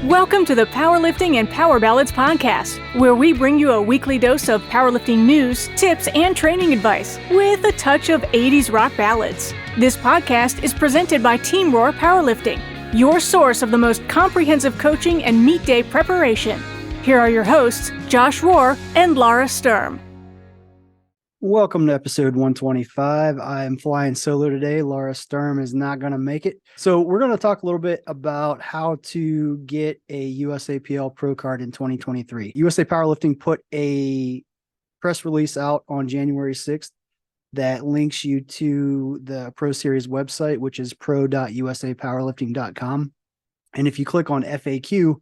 Welcome to the Powerlifting and Power Ballads podcast, where we bring you a weekly dose of powerlifting news, tips, and training advice with a touch of 80s rock ballads. This podcast is presented by Team Rohr Powerlifting, your source of the most comprehensive coaching and meet day preparation. Here are your hosts, Josh Rohr and Lara Sturm. Welcome to episode 125. I'm flying solo today. Lara Sturm is not going to make it. So we're going to talk a little bit about how to get a USAPL Pro Card in 2023. USA Powerlifting put a press release out on January 6th that links you to the Pro Series website, which is pro.usapowerlifting.com. And if you click on FAQ,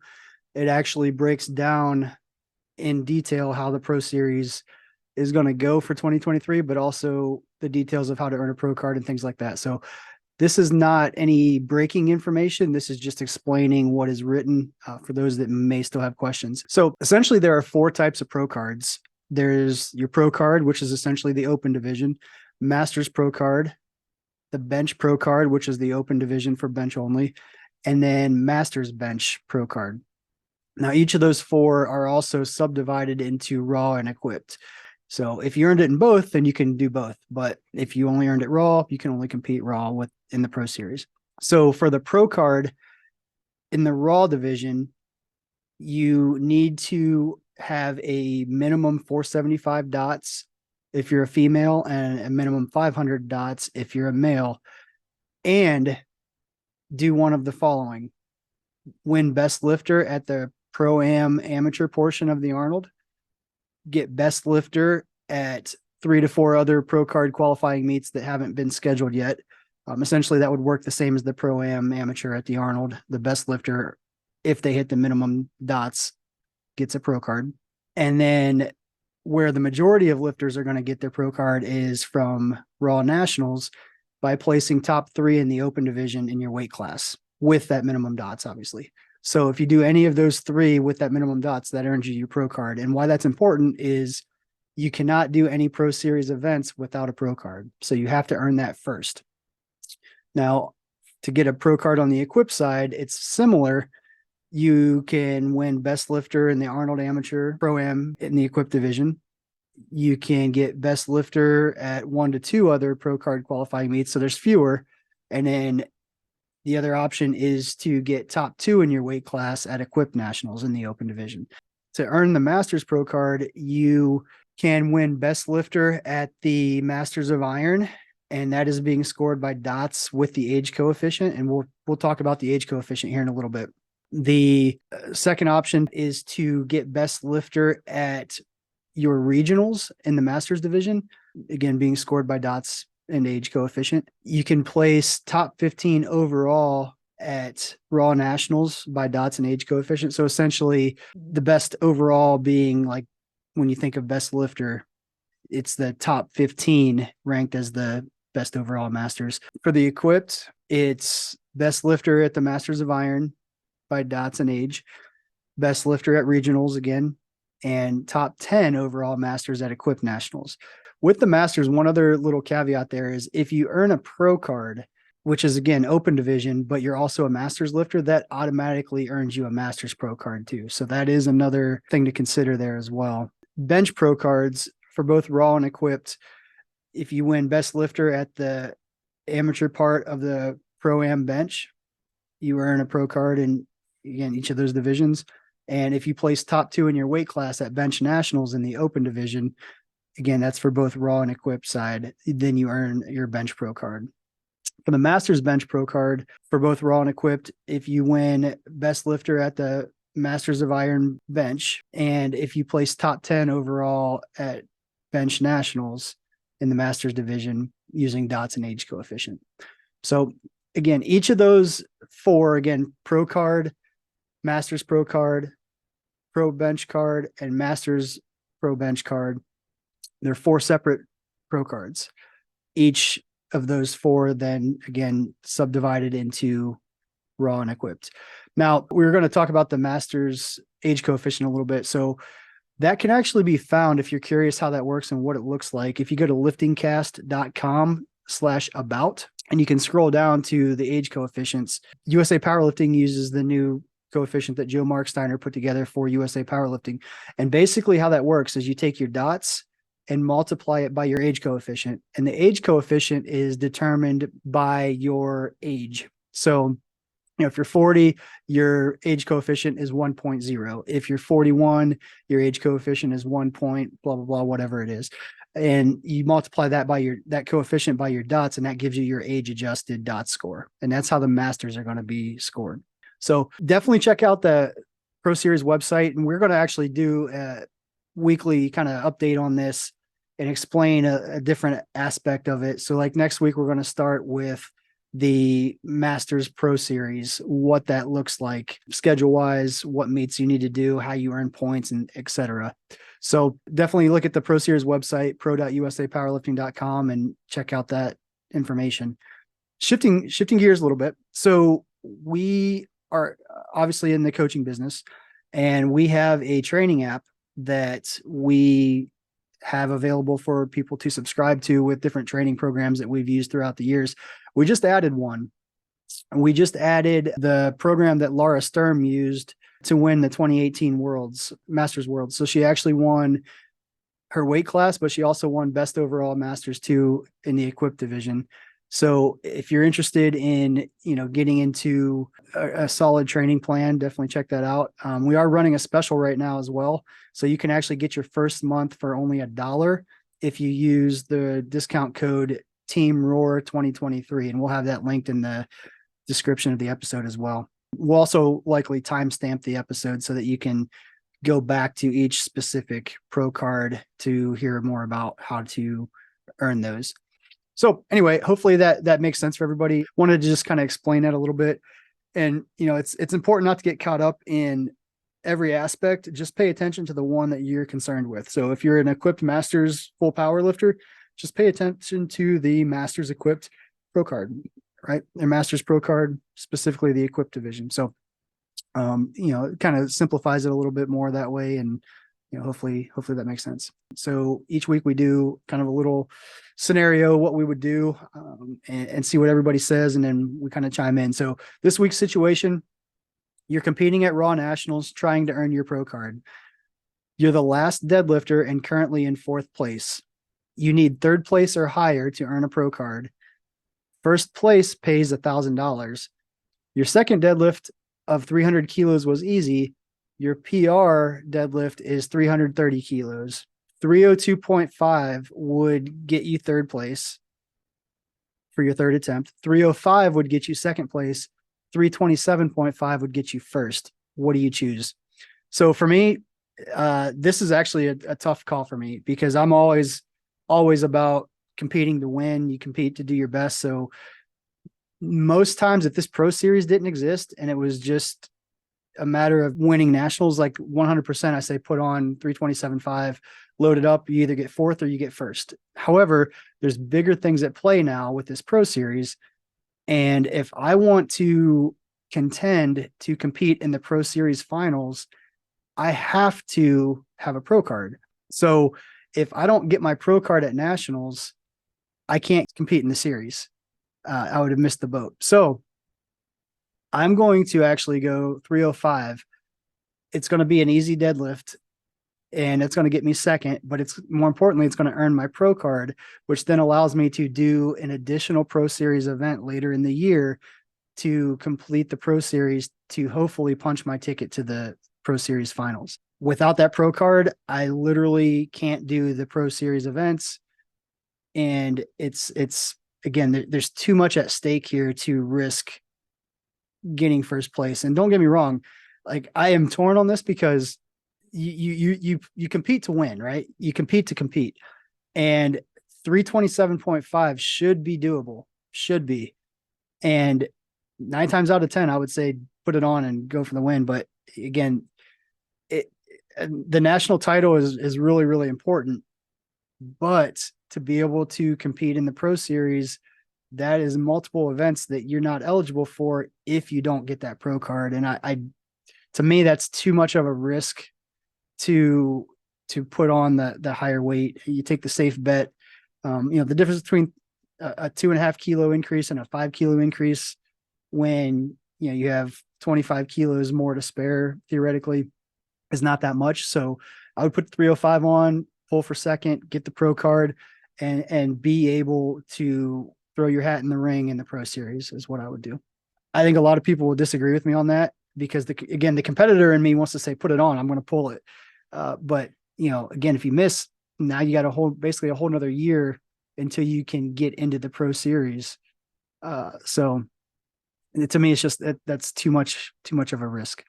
it actually breaks down in detail how the Pro Series is going to go for 2023, but also the details of how to earn a pro card and things like that. So this is not any breaking information. This is just explaining what is written for those that may still have questions. So essentially there are four types of pro cards. There's your pro card, which is essentially the open division, Masters Pro Card, the Bench Pro Card, which is the open division for bench only, and then Masters Bench Pro Card. Now, each of those four are also subdivided into raw and equipped. So if you earned it in both, then you can do both. But if you only earned it raw, you can only compete raw in the Pro Series. So for the Pro Card in the raw division, you need to have a minimum 475 dots if you're a female and a minimum 500 dots if you're a male, and do one of the following: win best lifter at the Pro-Am amateur portion of the Arnold, get best lifter at 3 to 4 other pro card qualifying meets that haven't been scheduled yet. Essentially that would work the same as the Pro-Am amateur at the Arnold. The best lifter, if they hit the minimum dots, gets a pro card. And then where the majority of lifters are going to get their pro card is from Raw Nationals by placing top 3 in the open division in your weight class with that minimum dots, obviously. So if you do any of those 3 with that minimum dots, that earns you your pro card. And why that's important is you cannot do any Pro Series events without a pro card. So you have to earn that first. Now, to get a pro card on the equipped side, it's similar. You can win best lifter in the Arnold Amateur Pro-Am in the equipped division. You can get best lifter at 1 to 2 other pro card qualifying meets. So there's fewer. And then the other option is to get top 2 in your weight class at equipped nationals in the open division. To earn the Masters Pro Card, you can win best lifter at the Masters of Iron, and that is being scored by dots with the age coefficient. And we'll talk about the age coefficient here in a little bit. The second option is to get best lifter at your regionals in the Masters division, again, being scored by dots and age coefficient. You can place top 15 overall at Raw Nationals by dots and age coefficient. So essentially the best overall being, like, when you think of best lifter, it's the top 15 ranked as the best overall Masters. For the equipped, it's best lifter at the Masters of Iron by dots and age, best lifter at regionals again, and top 10 overall Masters at equipped nationals. With the Masters, one other little caveat there is if you earn a pro card, which is again open division, but you're also a Masters lifter, that automatically earns you a Masters Pro Card too. So that is another thing to consider there as well. Bench Pro Cards for both raw and equipped. If you win best lifter at the amateur part of the Pro-Am bench, you earn a pro card in, again, each of those divisions. And if you place top 2 in your weight class at bench nationals in the open division, again, that's for both raw and equipped side, then you earn your bench pro card. For the Masters Bench Pro Card, for both raw and equipped, if you win best lifter at the Masters of Iron bench, and if you place top 10 overall at bench nationals in the Masters division using dots and age coefficient. So again, each of those 4, again, pro card, Masters Pro Card, Pro Bench Card, and Masters Pro Bench Card, they're 4 separate pro cards. Each of those 4 then again subdivided into raw and equipped. Now we're going to talk about the Masters age coefficient a little bit. So that can actually be found, if you're curious how that works and what it looks like, if you go to liftingcast.com/about, and you can scroll down to the age coefficients. USA Powerlifting uses the new coefficient that Joe Marksteiner put together for USA Powerlifting. And basically how that works is you take your dots and multiply it by your age coefficient. And the age coefficient is determined by your age. So, if you're 40, your age coefficient is 1.0. If you're 41, your age coefficient is 1 point, blah, blah, blah, whatever it is. And you multiply that by that coefficient by your dots, and that gives you your age adjusted dot score. And that's how the masters are going to be scored. So definitely check out the Pro Series website. And we're going to actually do a weekly kind of update on this and explain a different aspect of it. So like next week, we're going to start with the Masters Pro Series, what that looks like schedule wise, what meets you need to do, how you earn points, and etc. So definitely look at the Pro Series website, pro.usapowerlifting.com, and check out that information. Shifting gears a little bit. So we are obviously in the coaching business, and we have a training app that we have available for people to subscribe to with different training programs that we've used throughout the years. We just added one. We just added the program that Lara used to win the 2018 Masters Worlds. So she actually won her weight class, but she also won Best Overall Masters 2 in the equipped division. So if you're interested in, getting into a solid training plan, definitely check that out. We are running a special right now as well. So you can actually get your first month for only $1 if you use the discount code Team Rohr 2023. And we'll have that linked in the description of the episode as well. We'll also likely timestamp the episode so that you can go back to each specific pro card to hear more about how to earn those. So anyway, hopefully that makes sense for everybody. Wanted to just kind of explain that a little bit. And, it's important not to get caught up in every aspect. Just pay attention to the one that you're concerned with. So if you're an equipped Masters full power lifter, just pay attention to the Masters equipped pro card, right? Their Masters pro card, specifically the equipped division. So, it kind of simplifies it a little bit more that way. And, hopefully that makes sense. So each week we do kind of a little scenario, what we would do, and see what everybody says. And then we kind of chime in. So this week's situation, you're competing at Raw Nationals, trying to earn your pro card. You're the last deadlifter and currently in 4th place. You need 3rd place or higher to earn a pro card. First place pays $1,000. Your second deadlift of 300 kilos was easy. Your PR deadlift is 330 kilos. 302.5 would get you 3rd place for your 3rd attempt. 305 would get you 2nd place. 327.5 would get you 1st. What do you choose? So for me, this is actually a tough call for me because I'm always about competing to win. You compete to do your best. So most times if this pro series didn't exist and it was just a matter of winning nationals, like 100%, I say put on 327.5, load it up. You either get 4th or you get 1st. However, there's bigger things at play now with this pro series. And if I want to contend to compete in the pro series finals, I have to have a pro card. So if I don't get my pro card at nationals, I can't compete in the series. I would have missed the boat. So I'm going to actually go 305. It's going to be an easy deadlift and it's going to get me 2nd, but it's more importantly, it's going to earn my pro card, which then allows me to do an additional pro series event later in the year to complete the pro series to hopefully punch my ticket to the pro series finals. Without that pro card, I literally can't do the pro series events. And it's again, there's too much at stake here to risk getting 1st place. And don't get me wrong, like I am torn on this because you compete to win, right? You compete to compete, and 327.5 should be doable, should be. And 9 times out of 10, I would say put it on and go for the win. But again, the national title is really, really important, but to be able to compete in the pro series, that is multiple events that you're not eligible for if you don't get that pro card. And I to me, that's too much of a risk to put on the higher weight. You take the safe bet. The difference between a 2.5 kilo increase and a 5 kilo increase when you have 25 kilos more to spare theoretically is not that much. So I would put 305 on, pull for second, get the pro card, and be able to throw your hat in the ring in the pro series is what I would do. I think a lot of people will disagree with me on that because the competitor in me wants to say, put it on, I'm going to pull it. But again, if you miss, now you got basically a whole nother year until you can get into the pro series. So to me, it's just that's too much of a risk.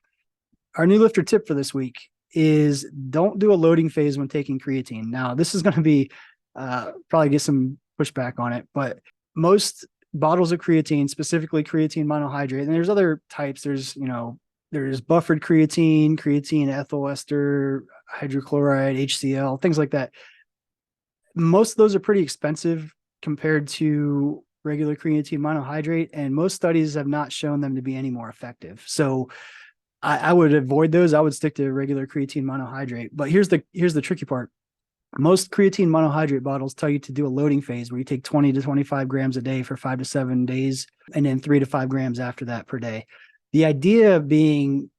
Our new lifter tip for this week is don't do a loading phase when taking creatine. Now, this is going to be probably get some pushback on it, but most bottles of creatine, specifically creatine monohydrate, and there's other types. There's buffered creatine ethyl ester, hydrochloride, HCl, things like that. Most of those are pretty expensive compared to regular creatine monohydrate, and most studies have not shown them to be any more effective. So I would avoid those. I would stick to regular creatine monohydrate. But here's the tricky part. Most creatine monohydrate bottles tell you to do a loading phase where you take 20 to 25 grams a day for 5 to 7 days, and then 3 to 5 grams after that per day. The idea being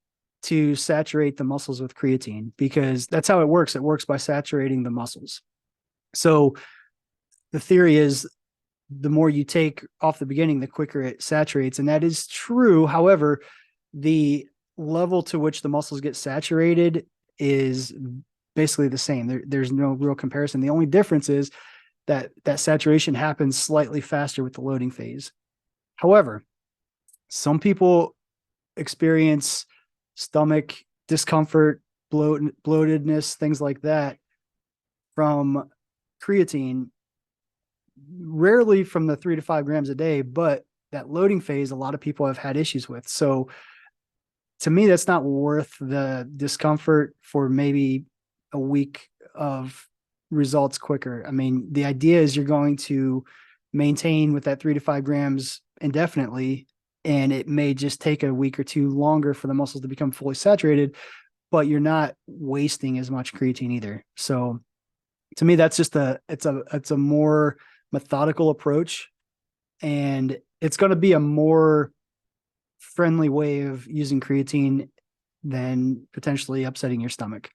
to saturate the muscles with creatine, because that's how it works. It works by saturating the muscles. So the theory is the more you take off the beginning, the quicker it saturates. And that is true. However, the level to which the muscles get saturated is basically the same. There's no real comparison. The only difference is that saturation happens slightly faster with the loading phase. However, some people experience stomach discomfort, bloatedness, things like that from creatine, rarely from the 3 to 5 grams a day, but that loading phase, a lot of people have had issues with. So to me, that's not worth the discomfort for maybe a week of results quicker. I mean, the idea is you're going to maintain with that 3 to 5 grams indefinitely, and it may just take a week or two longer for the muscles to become fully saturated, but you're not wasting as much creatine either. So to me, that's just it's a more methodical approach, and it's going to be a more friendly way of using creatine than potentially upsetting your stomach.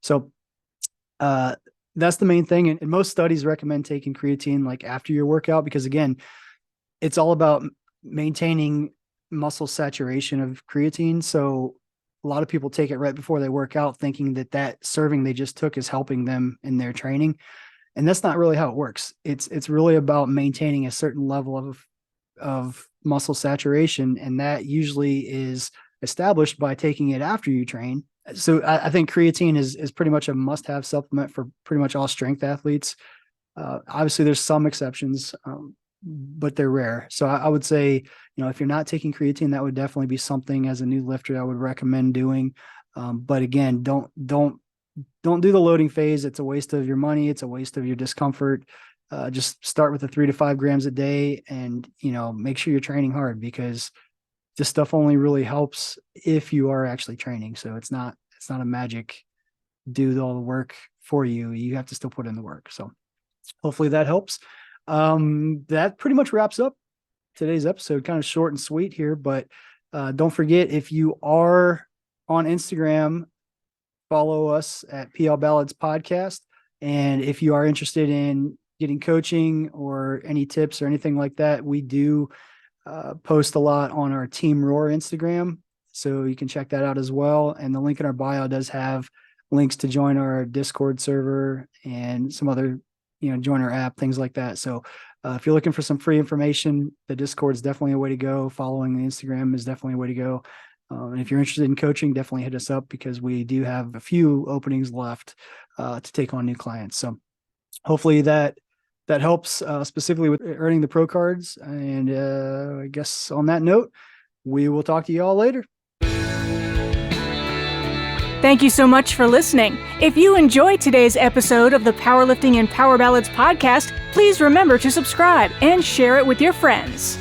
So that's the main thing. And most studies recommend taking creatine like after your workout, because again, it's all about maintaining muscle saturation of creatine. So a lot of people take it right before they work out, thinking that serving they just took is helping them in their training. And that's not really how it works. It's really about maintaining a certain level of muscle saturation. And that usually is established by taking it after you train. So I think creatine is pretty much a must-have supplement for pretty much all strength athletes. Obviously there's some exceptions, but they're rare. So I would say, if you're not taking creatine, that would definitely be something as a new lifter I would recommend doing. But again, don't do the loading phase. It's a waste of your money. It's a waste of your discomfort. Just start with the 3 to 5 grams a day, and make sure you're training hard, because this stuff only really helps if you are actually training. So it's not a magic do all the work for you. You have to still put in the work. So hopefully that helps. That pretty much wraps up today's episode. Kind of short and sweet here, but don't forget, if you are on Instagram, follow us at PL Ballads Podcast. And if you are interested in getting coaching or any tips or anything like that, we do post a lot on our Team Rohr Instagram. So you can check that out as well. And the link in our bio does have links to join our Discord server and some other, join our app, things like that. So if you're looking for some free information, the Discord is definitely a way to go. Following the Instagram is definitely a way to go. And if you're interested in coaching, definitely hit us up, because we do have a few openings left to take on new clients. So hopefully that helps specifically with earning the pro cards. And I guess on that note, we will talk to you all later. Thank you so much for listening. If you enjoyed today's episode of the Powerlifting and Power Ballads podcast, please remember to subscribe and share it with your friends.